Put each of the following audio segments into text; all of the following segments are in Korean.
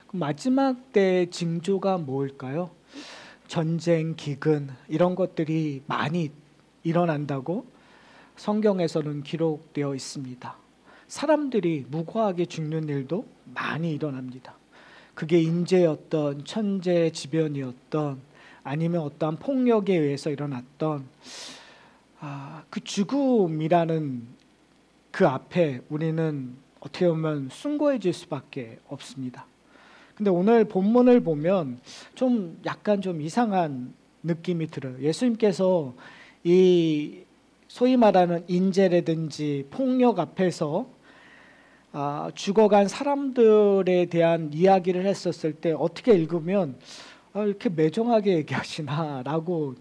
그 마지막 때의 징조가 뭘까요? 전쟁, 기근 이런 것들이 많이 일어난다고 성경에서는 기록되어 있습니다. 사람들이 무고하게 죽는 일도 많이 일어납니다. 그게 인재였던 천재지변이었던 아니면 어떠한 폭력에 의해서 일어났던 그 죽음이라는 그 앞에 우리는 어떻게 보면 숭고해질 수밖에 없습니다. 근데 오늘 본문을 보면 좀 약간 좀 이상한 느낌이 들어요. 예수님께서 이 소위 말하는 인재라든지 폭력 앞에서 죽어간 사람들에 대한 이야기를 했었을 때 어떻게 읽으면 이렇게 매정하게 얘기하시나라고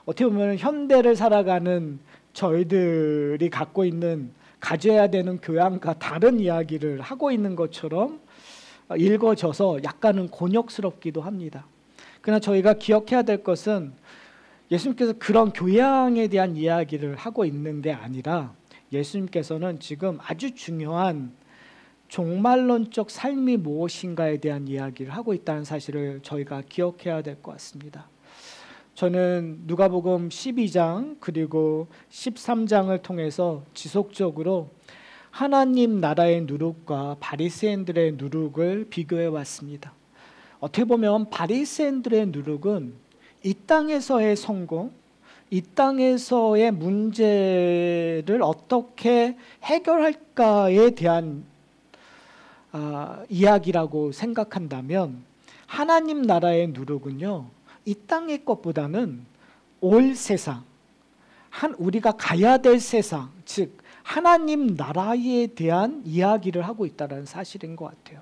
어떻게 보면 현대를 살아가는 저희들이 갖고 있는 가져야 되는 교양과 다른 이야기를 하고 있는 것처럼 읽어져서 약간은 곤욕스럽기도 합니다. 그러나 저희가 기억해야 될 것은 예수님께서 그런 교양에 대한 이야기를 하고 있는 게 아니라 예수님께서는 지금 아주 중요한 종말론적 삶이 무엇인가에 대한 이야기를 하고 있다는 사실을 저희가 기억해야 될 것 같습니다. 저는 누가복음 12장 그리고 13장을 통해서 지속적으로 하나님 나라의 누룩과 바리새인들의 누룩을 비교해 왔습니다. 어떻게 보면 바리새인들의 누룩은 이 땅에서의 성공, 이 땅에서의 문제를 어떻게 해결할까에 대한 이야기라고 생각한다면 하나님 나라의 누룩은요, 이 땅의 것보다는 올 세상, 우리가 가야 될 세상, 즉 하나님 나라에 대한 이야기를 하고 있다는 사실인 것 같아요.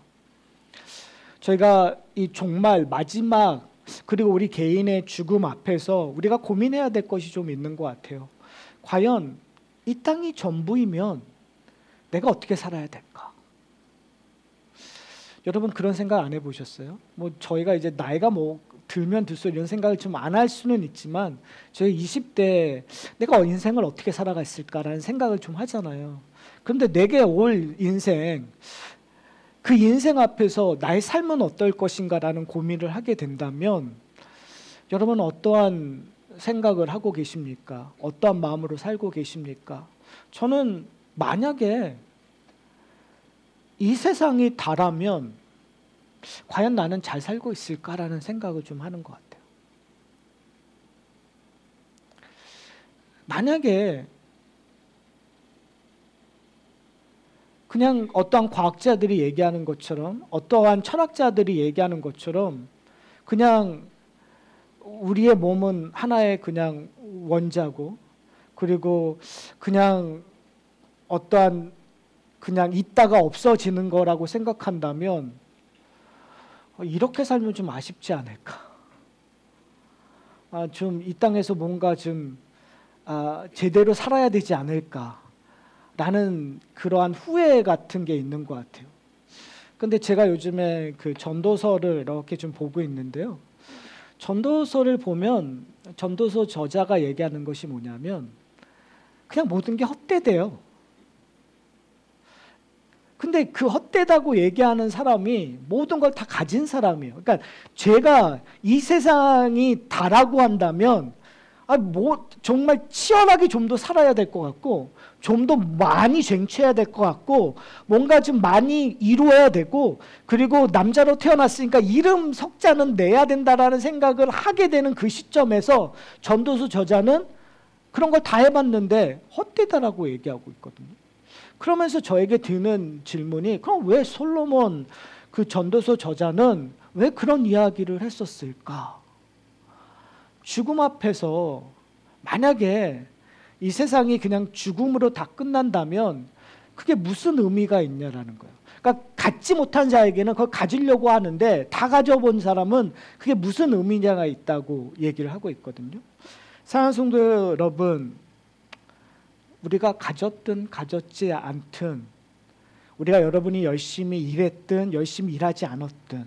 저희가 이 종말 마지막 그리고 우리 개인의 죽음 앞에서 우리가 고민해야 될 것이 좀 있는 것 같아요. 과연 이 땅이 전부이면 내가 어떻게 살아야 될까? 여러분 그런 생각 안 해보셨어요? 뭐 저희가 이제 나이가 들면 들수록 이런 생각을 좀 안 할 수는 있지만 저희 20대 내가 인생을 어떻게 살아갔을까라는 생각을 좀 하잖아요. 그런데 내게 올 인생, 그 인생 앞에서 나의 삶은 어떨 것인가라는 고민을 하게 된다면 여러분 어떠한 생각을 하고 계십니까? 어떠한 마음으로 살고 계십니까? 저는 만약에 이 세상이 다라면 과연 나는 잘 살고 있을까라는 생각을 좀 하는 것 같아요. 만약에 그냥 어떠한 과학자들이 얘기하는 것처럼 어떠한 철학자들이 얘기하는 것처럼 그냥 우리의 몸은 하나의 그냥 원자고 그리고 그냥 어떠한 그냥 있다가 없어지는 거라고 생각한다면 이렇게 살면 좀 아쉽지 않을까? 좀 이 땅에서 뭔가 좀 제대로 살아야 되지 않을까? 라는 그러한 후회 같은 게 있는 것 같아요. 근데 제가 요즘에 그 전도서를 이렇게 좀 보고 있는데요. 전도서를 보면 전도서 저자가 얘기하는 것이 뭐냐면 그냥 모든 게 헛되대요. 근데 그 헛되다고 얘기하는 사람이 모든 걸 다 가진 사람이에요. 그러니까 제가 이 세상이 다라고 한다면 정말 치열하게 좀 더 살아야 될 것 같고 좀 더 많이 쟁취해야 될 것 같고 뭔가 좀 많이 이루어야 되고 그리고 남자로 태어났으니까 이름 석자는 내야 된다라는 생각을 하게 되는 그 시점에서 전도서 저자는 그런 걸 다 해봤는데 헛되다라고 얘기하고 있거든요. 그러면서 저에게 드는 질문이 그럼 왜 솔로몬 그 전도서 저자는 왜 그런 이야기를 했었을까? 죽음 앞에서 만약에 이 세상이 그냥 죽음으로 다 끝난다면 그게 무슨 의미가 있냐라는 거예요. 그러니까 갖지 못한 자에게는 그걸 가지려고 하는데 다 가져본 사람은 그게 무슨 의미가 있다고 얘기를 하고 있거든요. 사랑하는 성도 여러분, 우리가 가졌든 가졌지 않든 우리가 여러분이 열심히 일했든 열심히 일하지 않았든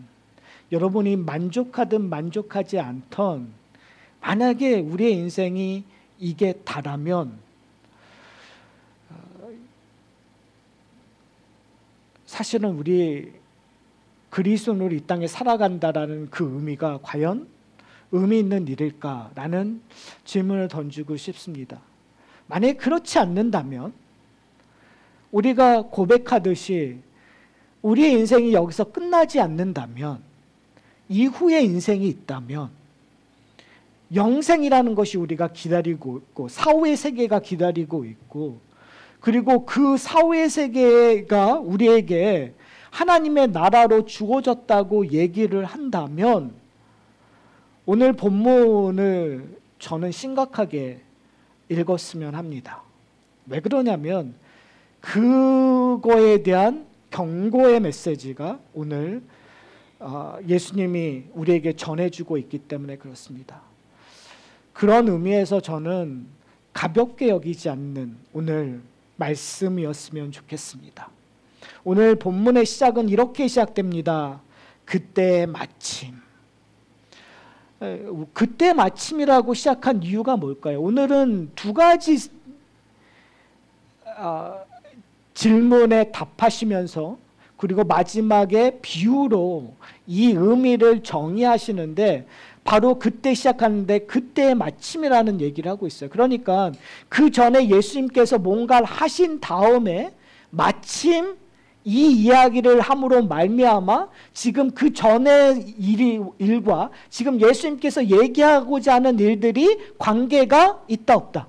여러분이 만족하든 만족하지 않던 만약에 우리의 인생이 이게 다라면 사실은 우리 그리스도인으로 이 땅에 살아간다라는 그 의미가 과연 의미 있는 일일까라는 질문을 던지고 싶습니다. 만약에 그렇지 않는다면 우리가 고백하듯이 우리의 인생이 여기서 끝나지 않는다면, 이후의 인생이 있다면 영생이라는 것이 우리가 기다리고 있고 사후의 세계가 기다리고 있고, 그리고 그 사후의 세계가 우리에게 하나님의 나라로 주어졌다고 얘기를 한다면 오늘 본문을 저는 심각하게 읽었으면 합니다. 왜 그러냐면 그거에 대한 경고의 메시지가 오늘 예수님이 우리에게 전해주고 있기 때문에 그렇습니다. 그런 의미에서 저는 가볍게 여기지 않는 오늘 말씀이었으면 좋겠습니다. 오늘 본문의 시작은 이렇게 시작됩니다. 그때 마침. 그때 마침이라고 시작한 이유가 뭘까요? 오늘은 두 가지 질문에 답하시면서 그리고 마지막에 비유로 이 의미를 정의하시는데 바로 그때 시작하는데 그때의 마침이라는 얘기를 하고 있어요. 그러니까 그 전에 예수님께서 뭔가를 하신 다음에 마침 이 이야기를 함으로 말미암아 지금 그 전의 일과 지금 예수님께서 얘기하고자 하는 일들이 관계가 있다 없다?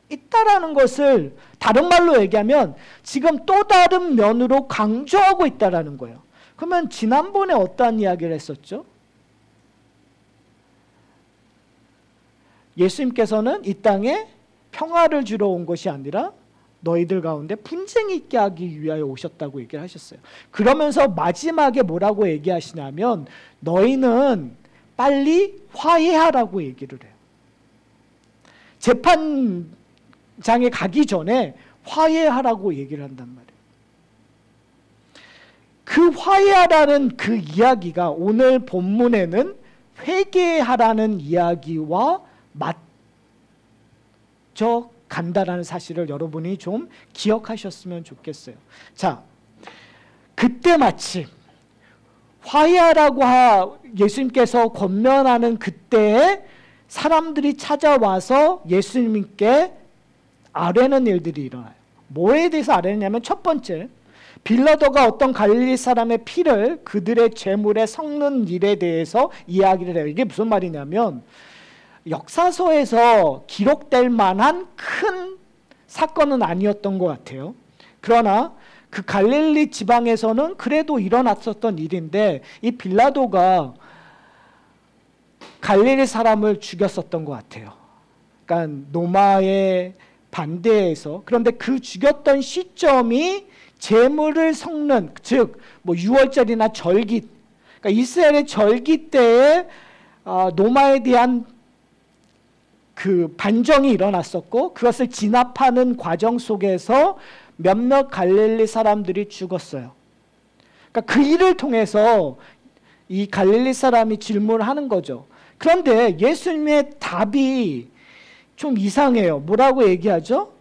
있다라는 것을 다른 말로 얘기하면 지금 또 다른 면으로 강조하고 있다라는 거예요. 그러면 지난번에 어떠한 이야기를 했었죠? 예수님께서는 이 땅에 평화를 주러 온 것이 아니라 너희들 가운데 분쟁이 있게 하기 위하여 오셨다고 얘기를 하셨어요. 그러면서 마지막에 뭐라고 얘기하시냐면 너희는 빨리 화해하라고 얘기를 해요. 재판장에 가기 전에 화해하라고 얘기를 한단 말이에요. 그 화해하라는 그 이야기가 오늘 본문에는 회개하라는 이야기와 맞춰 간다라는 사실을 여러분이 좀 기억하셨으면 좋겠어요. 자, 그때 마침 화해하라고 예수님께서 권면하는 그때에 사람들이 찾아와서 예수님께 아뢰는 일들이 일어나요. 뭐에 대해서 아뢰냐면 첫 번째, 빌라도가 어떤 갈릴리 사람의 피를 그들의 제물에 섞는 일에 대해서 이야기를 해요. 이게 무슨 말이냐면 역사서에서 기록될 만한 큰 사건은 아니었던 것 같아요. 그러나 그 갈릴리 지방에서는 그래도 일어났었던 일인데 이 빌라도가 갈릴리 사람을 죽였었던 것 같아요. 그러니까 로마의 반대해서. 그런데 그 죽였던 시점이 제물을 섞는, 즉 뭐 유월절이나 절기, 그러니까 이스라엘의 절기 때에 로마에 대한 그 반정이 일어났었고 그것을 진압하는 과정 속에서 몇몇 갈릴리 사람들이 죽었어요. 그러니까 그 일을 통해서 이 갈릴리 사람이 질문을 하는 거죠. 그런데 예수님의 답이 좀 이상해요. 뭐라고 얘기하죠?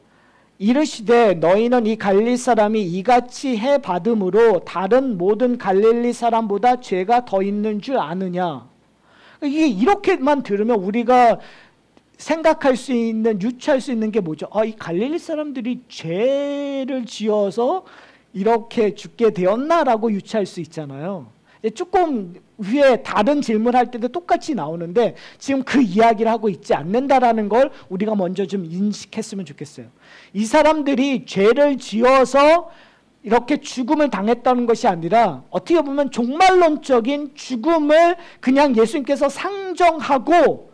이르시되 너희는 이 갈릴리 사람이 이같이 해 받음으로 다른 모든 갈릴리 사람보다 죄가 더 있는 줄 아느냐. 이게 이렇게만 들으면 우리가 생각할 수 있는, 유추할 수 있는 게 뭐죠? 이 갈릴리 사람들이 죄를 지어서 이렇게 죽게 되었나라고 유추할 수 있잖아요. 조금 위에 다른 질문할 때도 똑같이 나오는데 지금 그 이야기를 하고 있지 않는다라는 걸 우리가 먼저 좀 인식했으면 좋겠어요. 이 사람들이 죄를 지어서 이렇게 죽음을 당했다는 것이 아니라 어떻게 보면 종말론적인 죽음을 그냥 예수님께서 상정하고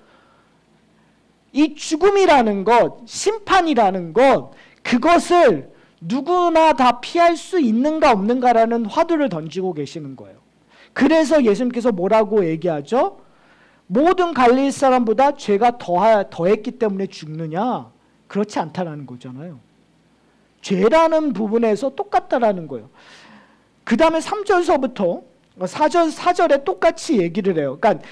이 죽음이라는 것, 심판이라는 것, 그것을 누구나 다 피할 수 있는가 없는가라는 화두를 던지고 계시는 거예요. 그래서 예수님께서 뭐라고 얘기하죠? 모든 갈릴리 사람보다 죄가 더했기 때문에 죽느냐? 그렇지 않다라는 거잖아요. 죄라는 부분에서 똑같다라는 거예요. 그 다음에 3절서부터 4절에 똑같이 얘기를 해요. 그러니까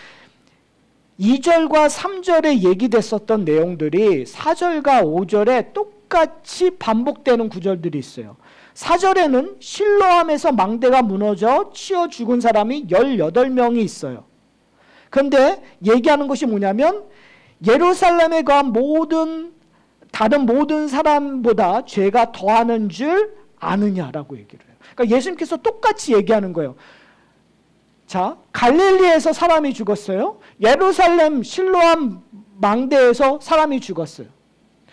2절과 3절에 얘기됐었던 내용들이 4절과 5절에 똑같이 반복되는 구절들이 있어요. 4절에는 실로암에서 망대가 무너져 치어 죽은 사람이 18명이 있어요. 그런데 얘기하는 것이 뭐냐면 예루살렘에 거한 다른 모든 사람보다 죄가 더하는 줄 아느냐라고 얘기를 해요. 그러니까 예수님께서 똑같이 얘기하는 거예요. 자, 갈릴리에서 사람이 죽었어요. 예루살렘 실로암 망대에서 사람이 죽었어요.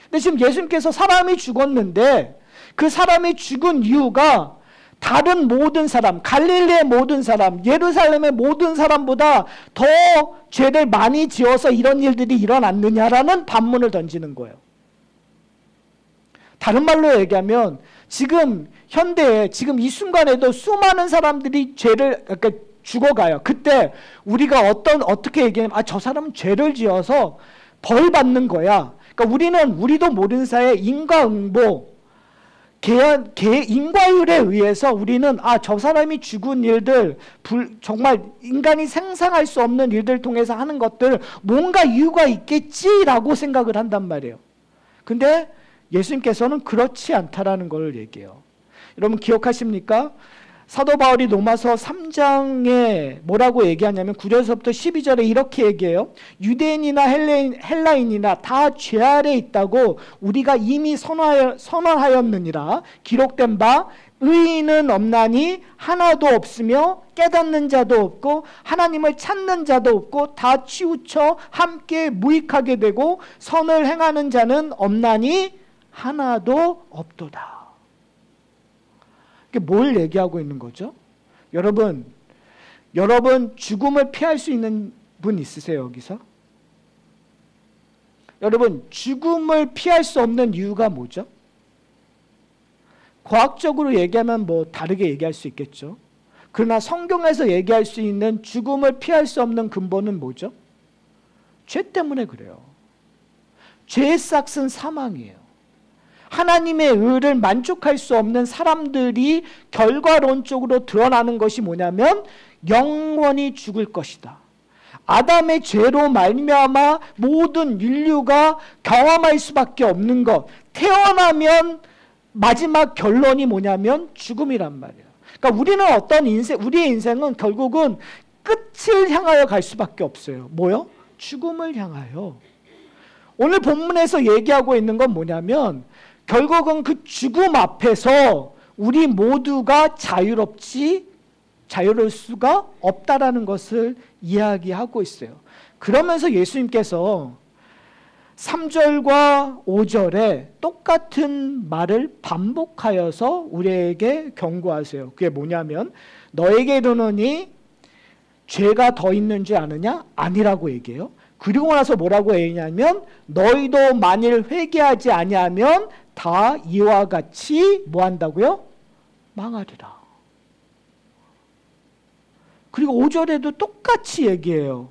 근데 지금 예수님께서 사람이 죽었는데 그 사람이 죽은 이유가 다른 모든 사람, 갈릴리의 모든 사람, 예루살렘의 모든 사람보다 더 죄를 많이 지어서 이런 일들이 일어났느냐라는 반문을 던지는 거예요. 다른 말로 얘기하면 지금 현대에 지금 이 순간에도 수많은 사람들이 그러니까 죽어가요. 그때 우리가 어떻게 얘기하냐면 저 사람은 죄를 지어서 벌 받는 거야. 그러니까 우리도 모르는 사이에 인과응보, 인과율에 의해서 우리는 저 사람이 죽은 일들, 정말 인간이 상상할 수 없는 일들 통해서 하는 것들 뭔가 이유가 있겠지라고 생각을 한단 말이에요. 근데 예수님께서는 그렇지 않다라는 걸 얘기해요. 여러분 기억하십니까? 사도 바울이 로마서 3장에 뭐라고 얘기하냐면 9절에서부터 12절에 이렇게 얘기해요. 유대인이나 헬라인이나 다 죄 아래 있다고 우리가 이미 선언하였느니라. 기록된 바 의인은 없나니 하나도 없으며 깨닫는 자도 없고 하나님을 찾는 자도 없고 다 치우쳐 함께 무익하게 되고 선을 행하는 자는 없나니 하나도 없도다. 이게 뭘 얘기하고 있는 거죠? 여러분 죽음을 피할 수 있는 분 있으세요, 여기서? 여러분 죽음을 피할 수 없는 이유가 뭐죠? 과학적으로 얘기하면 뭐 다르게 얘기할 수 있겠죠. 그러나 성경에서 얘기할 수 있는 죽음을 피할 수 없는 근본은 뭐죠? 죄 때문에 그래요. 죄의 싹은 사망이에요. 하나님의 의를 만족할 수 없는 사람들이 결과론적으로 드러나는 것이 뭐냐면 영원히 죽을 것이다. 아담의 죄로 말미암아 모든 인류가 경험할 수밖에 없는 것. 태어나면 마지막 결론이 뭐냐면 죽음이란 말이에요. 그러니까 우리의 인생은 결국은 끝을 향하여 갈 수밖에 없어요. 뭐요? 죽음을 향하여. 오늘 본문에서 얘기하고 있는 건 뭐냐면 결국은 그 죽음 앞에서 우리 모두가 자유로울 수가 없다라는 것을 이야기하고 있어요. 그러면서 예수님께서 3절과 5절에 똑같은 말을 반복하여서 우리에게 경고하세요. 그게 뭐냐면 너에게 이르노니 죄가 더 있는 줄 아느냐? 아니라고 얘기해요. 그리고 나서 뭐라고 얘기하냐면 너희도 만일 회개하지 아니하면 다 이와 같이 뭐 한다고요? 망하리라. 그리고 5절에도 똑같이 얘기해요.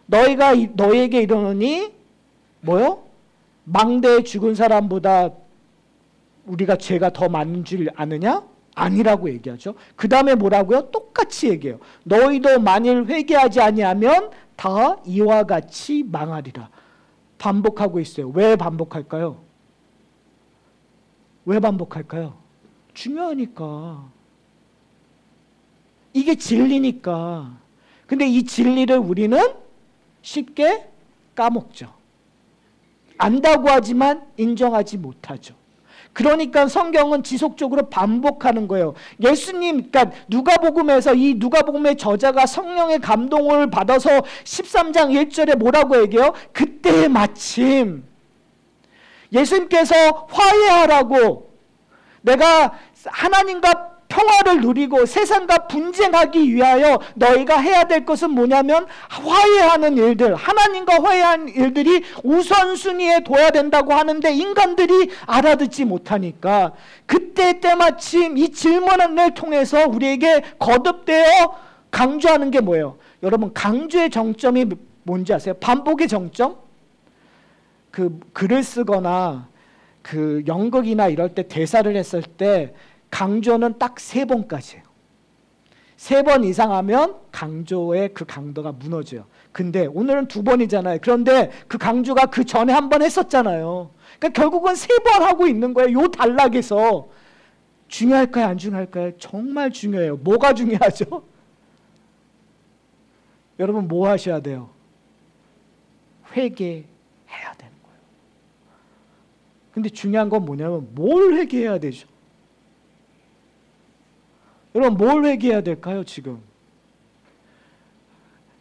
너에게 이르노니 뭐요? 망대에 죽은 사람보다 우리가 죄가 더 많은 줄 아느냐? 아니라고 얘기하죠. 그 다음에 뭐라고요? 똑같이 얘기해요. 너희도 만일 회개하지 아니하면 다 이와 같이 망하리라. 반복하고 있어요. 왜 반복할까요? 왜 반복할까요? 중요하니까. 이게 진리니까. 근데 이 진리를 우리는 쉽게 까먹죠. 안다고 하지만 인정하지 못하죠. 그러니까 성경은 지속적으로 반복하는 거예요. 예수님, 그러니까 누가복음에서 이 누가복음의 저자가 성령의 감동을 받아서 13장 1절에 뭐라고 얘기해요? 그때 마침 예수님께서 화해하라고 내가 하나님과 평화를 누리고 세상과 분쟁하기 위하여 너희가 해야 될 것은 뭐냐면 화해하는 일들, 하나님과 화해하는 일들이 우선순위에 둬야 된다고 하는데 인간들이 알아듣지 못하니까 그때 때마침 이 질문을 통해서 우리에게 거듭되어 강조하는 게 뭐예요? 여러분 강조의 정점이 뭔지 아세요? 반복의 정점? 그 글을 쓰거나 그 연극이나 이럴 때 대사를 했을 때 강조는 딱 3번까지예요. 3번 이상 하면 강조의 그 강도가 무너져요. 근데 오늘은 2번이잖아요. 그런데 그 강조가 그 전에 한 번 했었잖아요. 그러니까 결국은 3번 하고 있는 거예요. 요 단락에서. 중요할까요? 안 중요할까요? 정말 중요해요. 뭐가 중요하죠? 여러분 뭐 하셔야 돼요? 회개해야 되는 거예요. 근데 중요한 건 뭐냐면 뭘 회개해야 되죠? 여러분 뭘 회개해야 될까요? 지금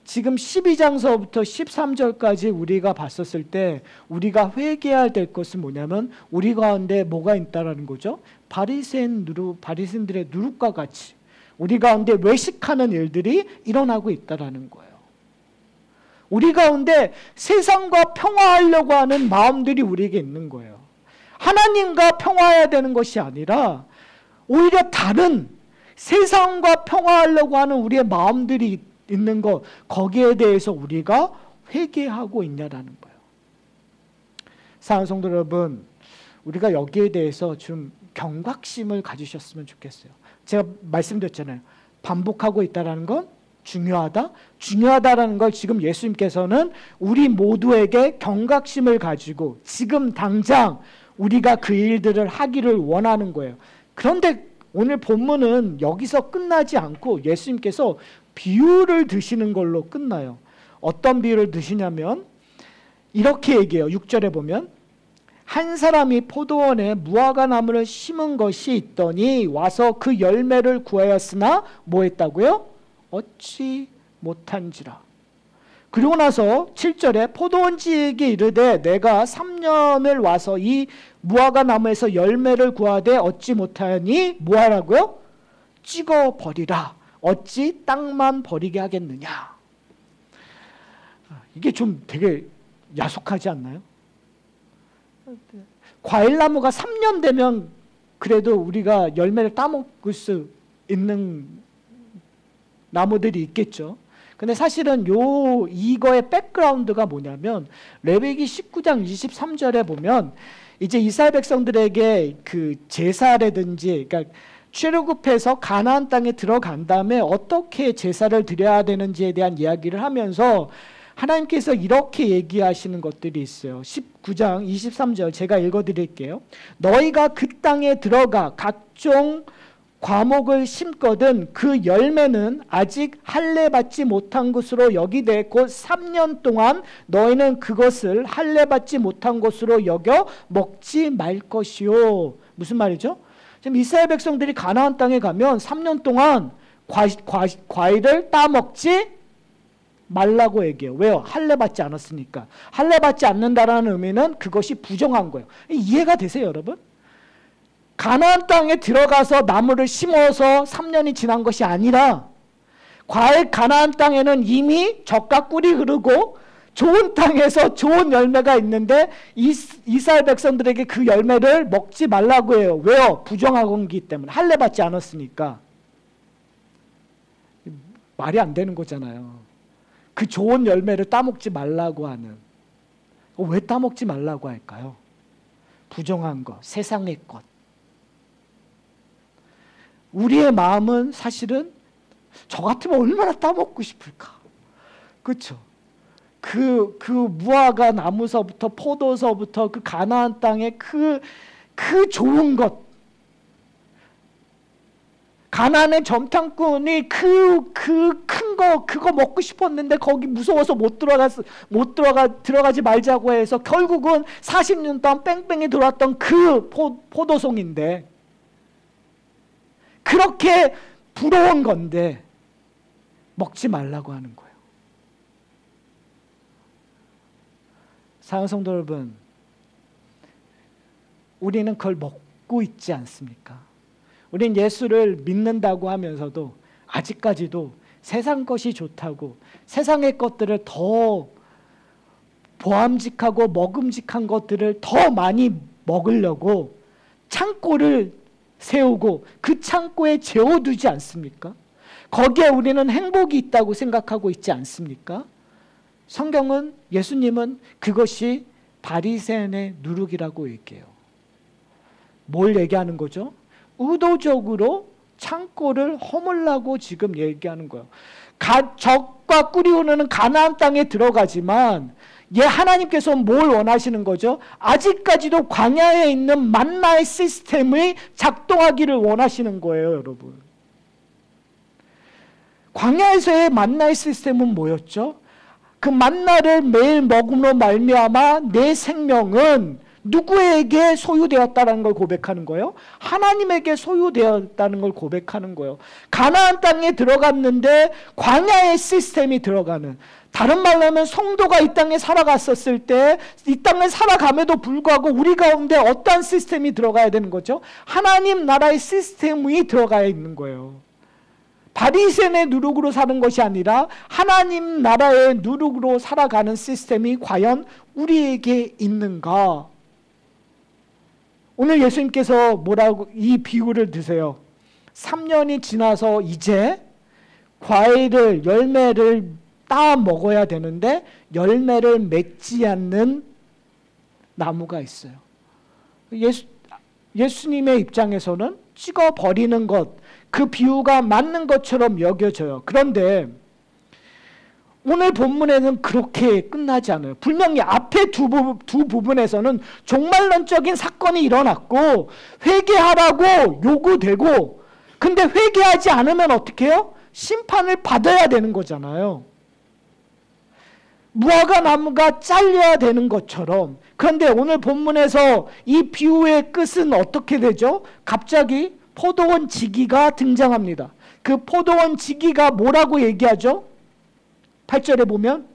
12장서부터 13절까지 우리가 봤었을 때 우리가 회개해야 될 것은 뭐냐면 우리 가운데 뭐가 있다라는 거죠? 바리새인들의 누룩과 같이 우리 가운데 외식하는 일들이 일어나고 있다라는 거예요. 우리 가운데 세상과 평화하려고 하는 마음들이 우리에게 있는 거예요. 하나님과 평화해야 되는 것이 아니라 오히려 다른 세상과 평화하려고 하는 우리의 마음들이 있는 것, 거기에 대해서 우리가 회개하고 있냐라는 거예요. 사랑하는 성도 여러분, 우리가 여기에 대해서 좀 경각심을 가지셨으면 좋겠어요. 제가 말씀드렸잖아요. 반복하고 있다는 건 중요하다. 중요하다라는 걸 지금 예수님께서는 우리 모두에게 경각심을 가지고 지금 당장 우리가 그 일들을 하기를 원하는 거예요. 그런데 오늘 본문은 여기서 끝나지 않고 예수님께서 비유를 드시는 걸로 끝나요. 어떤 비유를 드시냐면 이렇게 얘기해요. 6절에 보면 한 사람이 포도원에 무화과 나무를 심은 것이 있더니 와서 그 열매를 구하였으나 뭐 했다고요? 얻지 못한지라. 그리고 나서 7절에 포도원지에게 이르되 내가 3년을 와서 이 무화과 나무에서 열매를 구하되 얻지 못하니 뭐하라고요? 찍어버리라. 어찌 땅만 버리게 하겠느냐. 이게 좀 되게 야속하지 않나요? 과일나무가 3년 되면 그래도 우리가 열매를 따먹을 수 있는 나무들이 있겠죠. 근데 사실은 이거의 백그라운드가 뭐냐면 레위기 19장 23절에 보면 이제 이스라엘 백성들에게 그 제사라든지 그러니까 출애굽해서 가나안 땅에 들어간 다음에 어떻게 제사를 드려야 되는지에 대한 이야기를 하면서 하나님께서 이렇게 얘기하시는 것들이 있어요. 19장 23절 제가 읽어드릴게요. 너희가 그 땅에 들어가 각종 과목을 심거든 그 열매는 아직 할례 받지 못한 것으로 여기되 곧 3년 동안 너희는 그것을 할례 받지 못한 것으로 여겨 먹지 말 것이요. 무슨 말이죠? 지금 이스라엘 백성들이 가나안 땅에 가면 3년 동안 과일을 따먹지 말라고 얘기해요. 왜요? 할례 받지 않았으니까. 할례 받지 않는다라는 의미는 그것이 부정한 거예요. 이해가 되세요, 여러분? 가나안 땅에 들어가서 나무를 심어서 3년이 지난 것이 아니라 가나안 땅에는 이미 젖과 꿀이 흐르고 좋은 땅에서 좋은 열매가 있는데 이스라엘 백성들에게 그 열매를 먹지 말라고 해요. 왜요? 부정하기 때문에. 할례 받지 않았으니까. 말이 안 되는 거잖아요. 그 좋은 열매를 따먹지 말라고 하는. 왜 따먹지 말라고 할까요? 부정한 것, 세상의 것. 우리의 마음은 사실은 저 같으면 얼마나 따먹고 싶을까? 그렇죠? 그 무화과 나무서부터 포도서부터 그 가나안 땅의 그 좋은 것, 가나안의 점탕꾼이 그 큰 거 그거 먹고 싶었는데 거기 무서워서 들어가지 말자고 해서 결국은 40년 동안 뺑뺑이 돌았던 그 포도송인데 그렇게 부러운 건데 먹지 말라고 하는 거예요. 사랑하는 성도 여러분, 우리는 그걸 먹고 있지 않습니까? 우리는 예수를 믿는다고 하면서도 아직까지도 세상 것이 좋다고 세상의 것들을 더 보암직하고 먹음직한 것들을 더 많이 먹으려고 창고를 세우고 그 창고에 재워두지 않습니까? 거기에 우리는 행복이 있다고 생각하고 있지 않습니까? 성경은 예수님은 그것이 바리새인의 누룩이라고 얘기해요. 뭘 얘기하는 거죠? 의도적으로 창고를 허물라고 지금 얘기하는 거예요. 젖과 꿀이 흐르는 가나안 땅에 들어가지만 하나님께서 뭘 원하시는 거죠? 아직까지도 광야에 있는 만나의 시스템이 작동하기를 원하시는 거예요, 여러분. 광야에서의 만나의 시스템은 뭐였죠? 그 만나를 매일 먹음으로 말미암아 내 생명은 누구에게 소유되었다는 걸 고백하는 거예요? 하나님에게 소유되었다는 걸 고백하는 거예요. 가나안 땅에 들어갔는데 광야의 시스템이 들어가는, 다른 말로 하면 성도가 이 땅에 살아갔었을 때 이 땅에 살아감에도 불구하고 우리 가운데 어떠한 시스템이 들어가야 되는 거죠? 하나님 나라의 시스템이 들어가야 있는 거예요. 바리새인의 누룩으로 사는 것이 아니라 하나님 나라의 누룩으로 살아가는 시스템이 과연 우리에게 있는가? 오늘 예수님께서 뭐라고 이 비유를 드세요. 3년이 지나서 이제 과일을, 열매를 따 먹어야 되는데 열매를 맺지 않는 나무가 있어요. 예수님의 입장에서는 찍어버리는 것, 그 비유가 맞는 것처럼 여겨져요. 그런데 오늘 본문에는 그렇게 끝나지 않아요. 분명히 앞에 두 부분에서는 종말론적인 사건이 일어났고 회개하라고 요구되고, 근데 회개하지 않으면 어떻게 해요? 심판을 받아야 되는 거잖아요. 무화과 나무가 잘려야 되는 것처럼. 그런데 오늘 본문에서 이 비유의 끝은 어떻게 되죠? 갑자기 포도원 지기가 등장합니다. 그 포도원 지기가 뭐라고 얘기하죠? 8절에 보면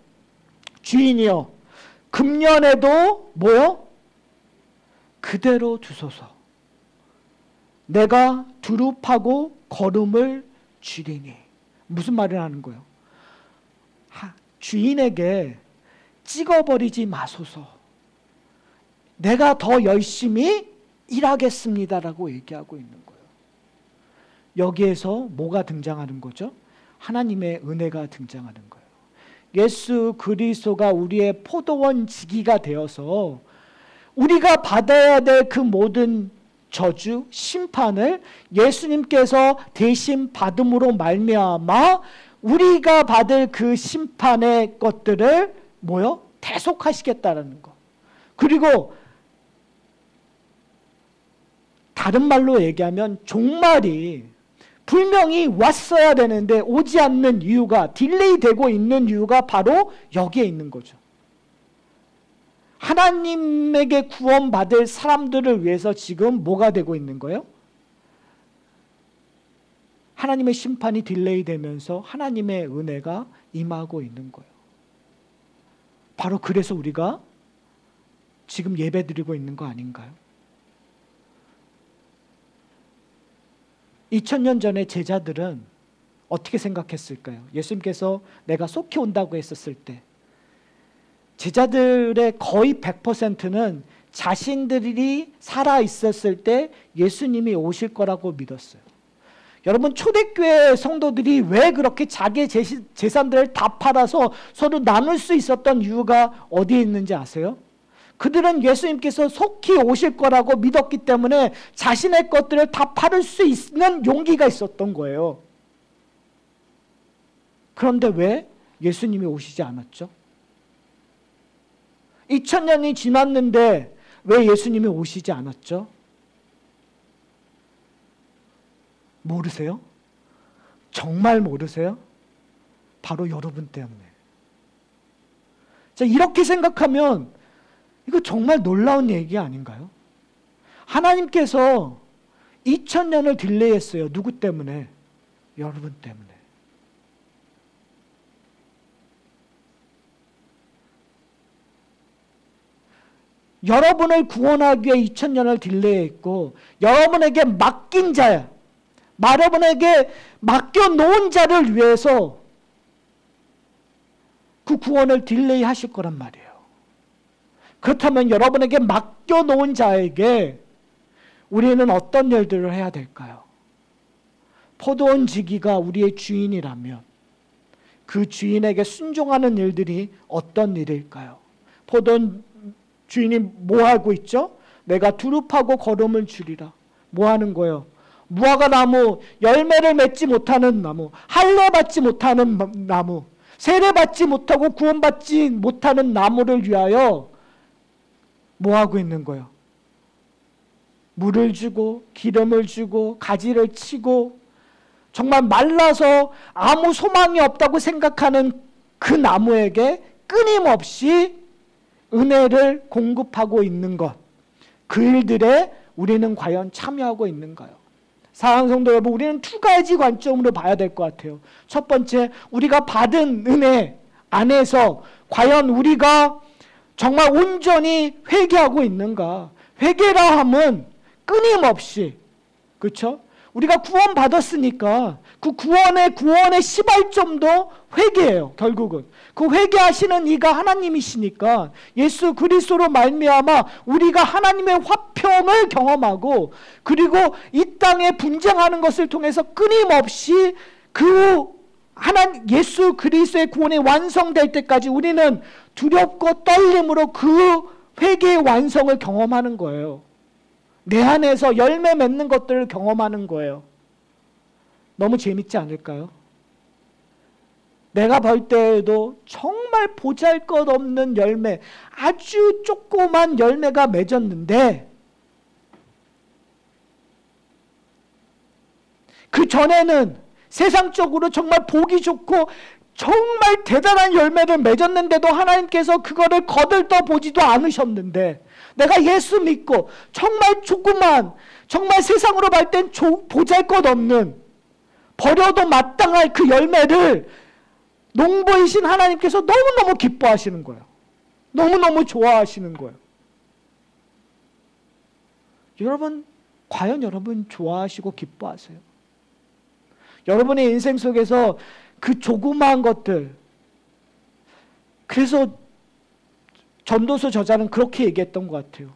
주인이여 금년에도 뭐요? 그대로 두소서. 내가 두릅하고 거름을 줄이니. 무슨 말을 하는 거예요? 주인에게 찍어버리지 마소서. 내가 더 열심히 일하겠습니다라고 얘기하고 있는 거예요. 여기에서 뭐가 등장하는 거죠? 하나님의 은혜가 등장하는 거예요. 예수 그리스도가 우리의 포도원 지기가 되어서 우리가 받아야 될 그 모든 저주, 심판을 예수님께서 대신 받음으로 말미암아 우리가 받을 그 심판의 것들을 뭐요? 대속하시겠다라는 거. 그리고 다른 말로 얘기하면 종말이 분명히 왔어야 되는데 오지 않는 이유가, 딜레이 되고 있는 이유가 바로 여기에 있는 거죠. 하나님에게 구원받을 사람들을 위해서 지금 뭐가 되고 있는 거예요? 하나님의 심판이 딜레이 되면서 하나님의 은혜가 임하고 있는 거예요. 바로 그래서 우리가 지금 예배 드리고 있는 거 아닌가요? 2000년 전에 제자들은 어떻게 생각했을까요? 예수님께서 내가 속히 온다고 했었을 때 제자들의 거의 100%는 자신들이 살아있었을 때 예수님이 오실 거라고 믿었어요. 여러분, 초대교회 성도들이 왜 그렇게 자기의 재산들을 다 팔아서 서로 나눌 수 있었던 이유가 어디에 있는지 아세요? 그들은 예수님께서 속히 오실 거라고 믿었기 때문에 자신의 것들을 다 팔을 수 있는 용기가 있었던 거예요. 그런데 왜 예수님이 오시지 않았죠? 2000년이 지났는데 왜 예수님이 오시지 않았죠? 모르세요? 정말 모르세요? 바로 여러분 때문에. 자, 이렇게 생각하면 이거 정말 놀라운 얘기 아닌가요? 하나님께서 2000년을 딜레이했어요. 누구 때문에? 여러분 때문에. 여러분을 구원하기 위해 2000년을 딜레이했고, 여러분에게 맡긴 자야, 여러분에게 맡겨놓은 자를 위해서 그 구원을 딜레이 하실 거란 말이에요. 그렇다면 여러분에게 맡겨놓은 자에게 우리는 어떤 일들을 해야 될까요? 포도원 지기가 우리의 주인이라면 그 주인에게 순종하는 일들이 어떤 일일까요? 포도원 주인이 뭐 하고 있죠? 내가 두릅하고 거름을 주리라. 뭐 하는 거예요? 무화과 나무, 열매를 맺지 못하는 나무, 할례 받지 못하는 나무, 세례받지 못하고 구원받지 못하는 나무를 위하여 뭐 하고 있는 거예요? 물을 주고 기름을 주고 가지를 치고 정말 말라서 아무 소망이 없다고 생각하는 그 나무에게 끊임없이 은혜를 공급하고 있는 것, 그 일들에 우리는 과연 참여하고 있는가요? 사랑하는 성도 여러분, 우리는 두 가지 관점으로 봐야 될 것 같아요. 첫 번째, 우리가 받은 은혜 안에서 과연 우리가 정말 온전히 회개하고 있는가? 회개라 함은 끊임없이, 그렇죠? 우리가 구원 받았으니까 그 구원의 시발점도 회개예요. 결국은 그 회개하시는 이가 하나님이시니까 예수 그리스도로 말미암아 우리가 하나님의 화평을 경험하고, 그리고 이 땅에 분쟁하는 것을 통해서 끊임없이 그 예수 그리스도의 구원이 완성될 때까지 우리는 두렵고 떨림으로 그 회개의 완성을 경험하는 거예요. 내 안에서 열매 맺는 것들을 경험하는 거예요. 너무 재밌지 않을까요? 내가 볼 때에도 정말 보잘것없는 열매, 아주 조그만 열매가 맺었는데 그 전에는 세상적으로 정말 보기 좋고 정말 대단한 열매를 맺었는데도 하나님께서 그거를 거들떠 보지도 않으셨는데, 내가 예수 믿고 정말 조그만, 정말 세상으로 볼 땐 보잘것없는, 버려도 마땅할 그 열매를 농부이신 하나님께서 너무너무 기뻐하시는 거예요. 너무너무 좋아하시는 거예요. 여러분, 과연 여러분 좋아하시고 기뻐하세요? 여러분의 인생 속에서 그 조그마한 것들, 그래서 전도서 저자는 그렇게 얘기했던 것 같아요.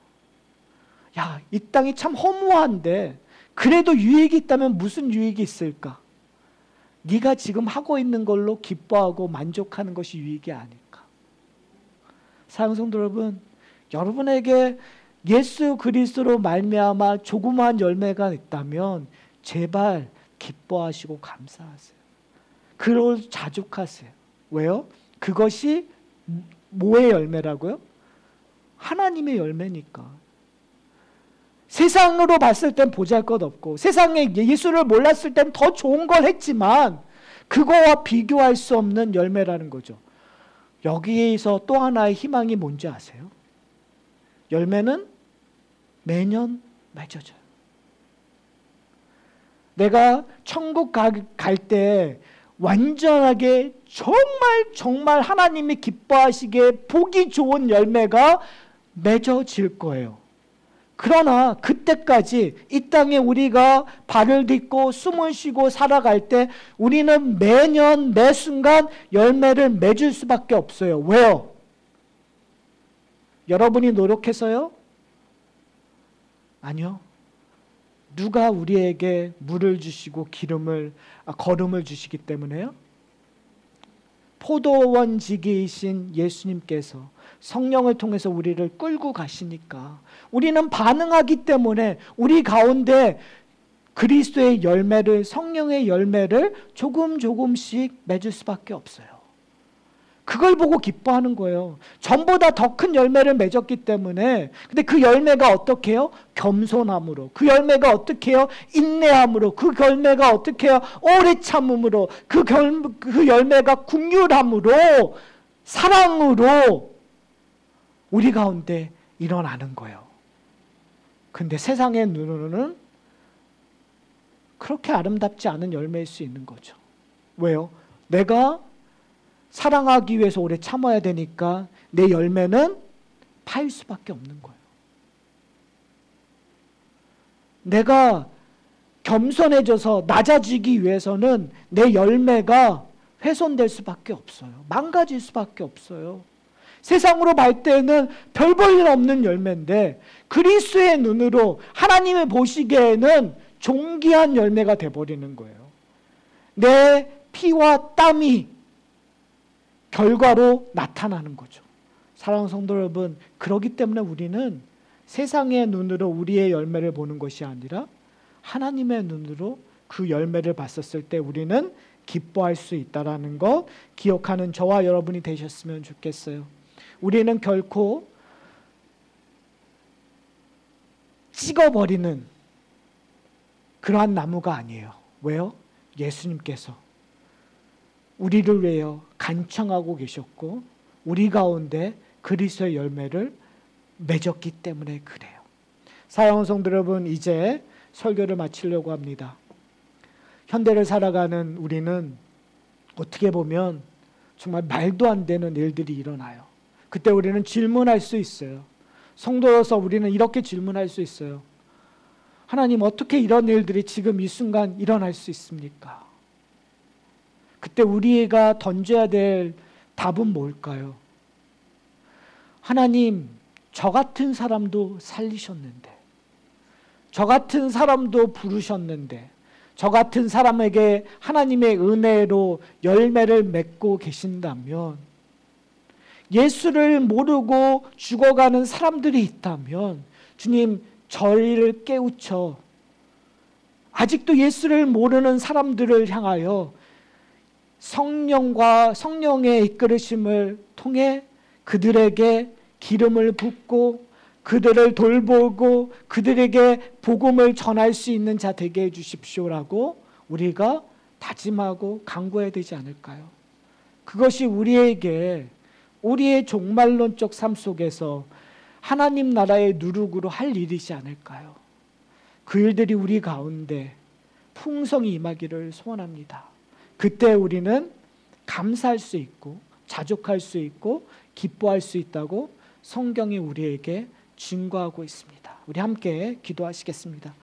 야, 이 땅이 참 허무한데 그래도 유익이 있다면 무슨 유익이 있을까? 네가 지금 하고 있는 걸로 기뻐하고 만족하는 것이 유익이 아닐까? 사랑하는 성도 여러분, 여러분에게 예수 그리스도로 말미암아 조그마한 열매가 있다면 제발 기뻐하시고 감사하세요. 그걸 자족하세요. 왜요? 그것이 뭐의 열매라고요? 하나님의 열매니까. 세상으로 봤을 땐 보잘것없고 세상에 예수를 몰랐을 땐 더 좋은 걸 했지만 그거와 비교할 수 없는 열매라는 거죠. 여기에서 또 하나의 희망이 뭔지 아세요? 열매는 매년 맺어져요. 내가 천국 갈 때 완전하게 정말 하나님이 기뻐하시기에 보기 좋은 열매가 맺어질 거예요. 그러나 그때까지 이 땅에 우리가 발을 딛고 숨을 쉬고 살아갈 때 우리는 매년 매 순간 열매를 맺을 수밖에 없어요. 왜요? 여러분이 노력해서요? 아니요. 누가 우리에게 물을 주시고 거름을 주시기 때문에요? 포도원지기이신 예수님께서 성령을 통해서 우리를 끌고 가시니까 우리는 반응하기 때문에 우리 가운데 그리스도의 열매를, 성령의 열매를 조금씩 맺을 수밖에 없어요. 그걸 보고 기뻐하는 거예요. 전보다 더 큰 열매를 맺었기 때문에. 근데 그 열매가 어떻게 해요? 겸손함으로. 그 열매가 어떻게 해요? 인내함으로. 그 열매가 어떻게 해요? 오래 참음으로. 그 열매가 긍휼함으로, 사랑으로 우리 가운데 일어나는 거예요. 근데 세상의 눈으로는 그렇게 아름답지 않은 열매일 수 있는 거죠. 왜요? 내가 사랑하기 위해서 오래 참아야 되니까 내 열매는 파일 수밖에 없는 거예요. 내가 겸손해져서 낮아지기 위해서는 내 열매가 훼손될 수밖에 없어요. 망가질 수밖에 없어요. 세상으로 볼 때는 별 볼 일 없는 열매인데 그리스도의 눈으로 하나님이 보시기에는 존귀한 열매가 돼버리는 거예요. 내 피와 땀이 결과로 나타나는 거죠. 사랑하는 성도 여러분, 그렇기 때문에 우리는 세상의 눈으로 우리의 열매를 보는 것이 아니라 하나님의 눈으로 그 열매를 봤었을 때 우리는 기뻐할 수 있다라는 것 기억하는 저와 여러분이 되셨으면 좋겠어요. 우리는 결코 찍어버리는 그러한 나무가 아니에요. 왜요? 예수님께서 우리를 위하여 간청하고 계셨고 우리 가운데 그리스도의 열매를 맺었기 때문에 그래요. 사랑하는 성도 여러분, 이제 설교를 마치려고 합니다. 현대를 살아가는 우리는 어떻게 보면 정말 말도 안 되는 일들이 일어나요. 그때 우리는 질문할 수 있어요. 성도로서 우리는 이렇게 질문할 수 있어요. 하나님, 어떻게 이런 일들이 지금 이 순간 일어날 수 있습니까? 그때 우리가 던져야 될 답은 뭘까요? 하나님, 저 같은 사람도 살리셨는데, 저 같은 사람도 부르셨는데, 저 같은 사람에게 하나님의 은혜로 열매를 맺고 계신다면, 예수를 모르고 죽어가는 사람들이 있다면 주님, 저희를 깨우쳐 아직도 예수를 모르는 사람들을 향하여 성령과 성령의 이끌으심을 통해 그들에게 기름을 붓고 그들을 돌보고 그들에게 복음을 전할 수 있는 자 되게 해 주십시오라고 우리가 다짐하고 간구해야 되지 않을까요? 그것이 우리에게 우리의 종말론적 삶 속에서 하나님 나라의 누룩으로 할 일이지 않을까요? 그 일들이 우리 가운데 풍성히 임하기를 소원합니다. 그때 우리는 감사할 수 있고 자족할 수 있고 기뻐할 수 있다고 성경이 우리에게 증거하고 있습니다. 우리 함께 기도하시겠습니다.